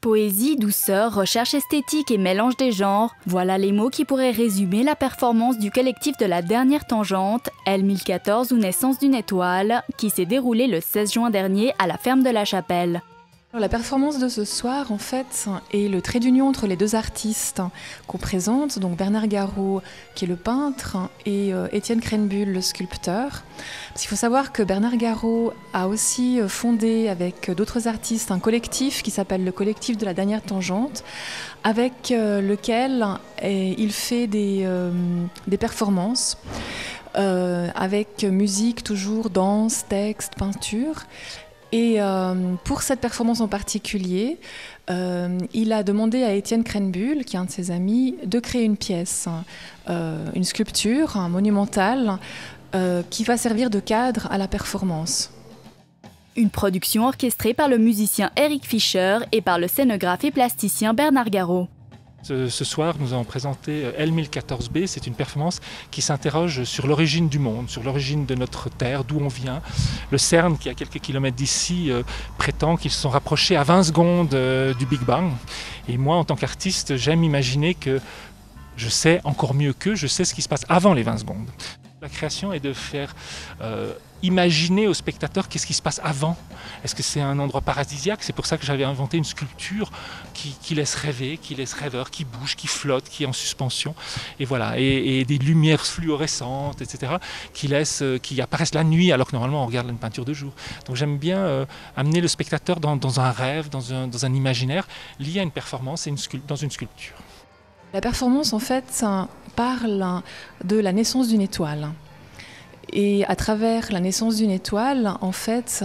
Poésie, douceur, recherche esthétique et mélange des genres, voilà les mots qui pourraient résumer la performance du collectif de la dernière tangente, L1014 ou Naissance d'une étoile, qui s'est déroulée le 16 juin dernier à la ferme de la Chapelle. La performance de ce soir, en fait, est le trait d'union entre les deux artistes qu'on présente, donc Bernard Garot, qui est le peintre, et Étienne Krenbuhl, le sculpteur. Parce qu'il faut savoir que Bernard Garot a aussi fondé avec d'autres artistes un collectif qui s'appelle le collectif de la dernière tangente, avec lequel il fait des performances. Avec musique toujours, danse, texte, peinture. Et pour cette performance en particulier, il a demandé à Étienne Krenbuhl, qui est un de ses amis, de créer une pièce, une sculpture monumentale qui va servir de cadre à la performance. Une production orchestrée par le musicien Eric Fischer et par le scénographe et plasticien Bernard Garot. Ce soir, nous avons présenté L1014B. C'est une performance qui s'interroge sur l'origine du monde, sur l'origine de notre Terre, d'où on vient. Le CERN, qui est à quelques kilomètres d'ici, prétend qu'ils se sont rapprochés à 20 secondes du Big Bang. Et moi, en tant qu'artiste, j'aime imaginer que je sais encore mieux qu'eux, je sais ce qui se passe avant les 20 secondes. La création est de faire imaginer au spectateur qu'est-ce qui se passe avant. Est-ce que c'est un endroit paradisiaque? C'est pour ça que j'avais inventé une sculpture qui laisse rêver, qui laisse rêveur, qui bouge, qui flotte, qui est en suspension. Et voilà, et des lumières fluorescentes, etc., qui apparaissent la nuit alors que normalement on regarde une peinture de jour. Donc j'aime bien amener le spectateur dans un rêve, dans un imaginaire lié à une performance et dans une sculpture. La performance, en fait, parle de la naissance d'une étoile. Et à travers la naissance d'une étoile, en fait,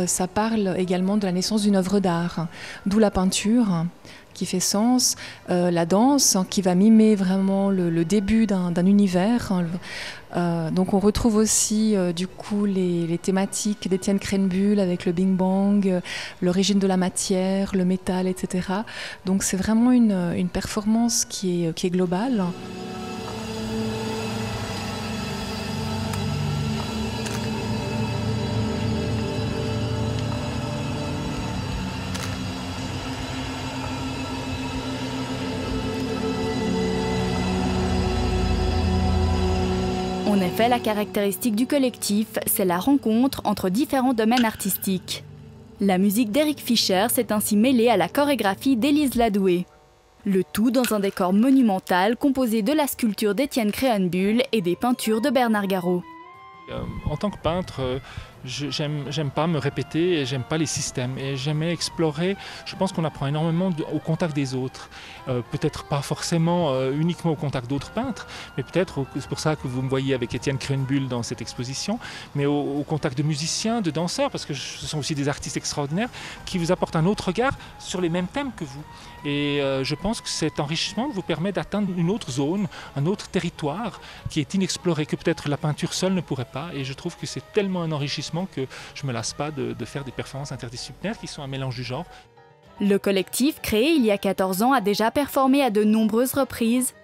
ça parle également de la naissance d'une œuvre d'art, d'où la peinture qui fait sens, la danse qui va mimer vraiment le début d'un univers. Donc on retrouve aussi du coup les thématiques d'Étienne Krenbuhl avec le Big Bang, l'origine de la matière, le métal, etc. Donc c'est vraiment une performance qui est globale. En effet, la caractéristique du collectif, c'est la rencontre entre différents domaines artistiques. La musique d'Eric Fischer s'est ainsi mêlée à la chorégraphie d'Élise Ladoué. Le tout dans un décor monumental composé de la sculpture d'Étienne Krenbuhl et des peintures de Bernard Garot. En tant que peintre, j'aime pas me répéter et j'aime pas les systèmes. Et j'aimais explorer, je pense qu'on apprend énormément au contact des autres. Peut-être pas forcément uniquement au contact d'autres peintres, mais peut-être, c'est pour ça que vous me voyez avec Étienne Krenbuhl dans cette exposition, mais au contact de musiciens, de danseurs, parce que ce sont aussi des artistes extraordinaires qui vous apportent un autre regard sur les mêmes thèmes que vous. Et je pense que cet enrichissement vous permet d'atteindre une autre zone, un autre territoire qui est inexploré, que peut-être la peinture seule ne pourrait pas. Et je trouve que c'est tellement un enrichissement que je ne me lasse pas de faire des performances interdisciplinaires qui sont un mélange du genre. Le collectif, créé il y a 14 ans, a déjà performé à de nombreuses reprises.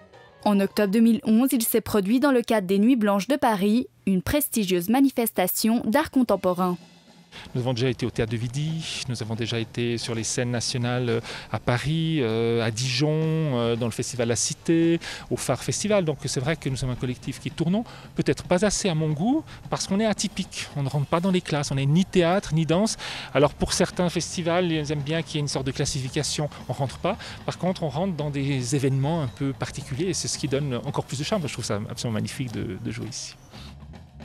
En octobre 2011, il s'est produit dans le cadre des Nuits Blanches de Paris, une prestigieuse manifestation d'art contemporain. Nous avons déjà été au Théâtre de Vidy, nous avons déjà été sur les scènes nationales à Paris, à Dijon, dans le festival La Cité, au Phare Festival. Donc c'est vrai que nous sommes un collectif qui tournons, peut-être pas assez à mon goût, parce qu'on est atypique. On ne rentre pas dans les classes, on n'est ni théâtre, ni danse. Alors pour certains festivals, ils aiment bien qu'il y ait une sorte de classification, on ne rentre pas. Par contre, on rentre dans des événements un peu particuliers et c'est ce qui donne encore plus de charme. Je trouve ça absolument magnifique de jouer ici.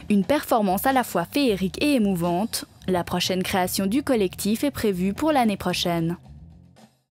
Une performance à la fois féerique et émouvante, la prochaine création du collectif est prévue pour l'année prochaine.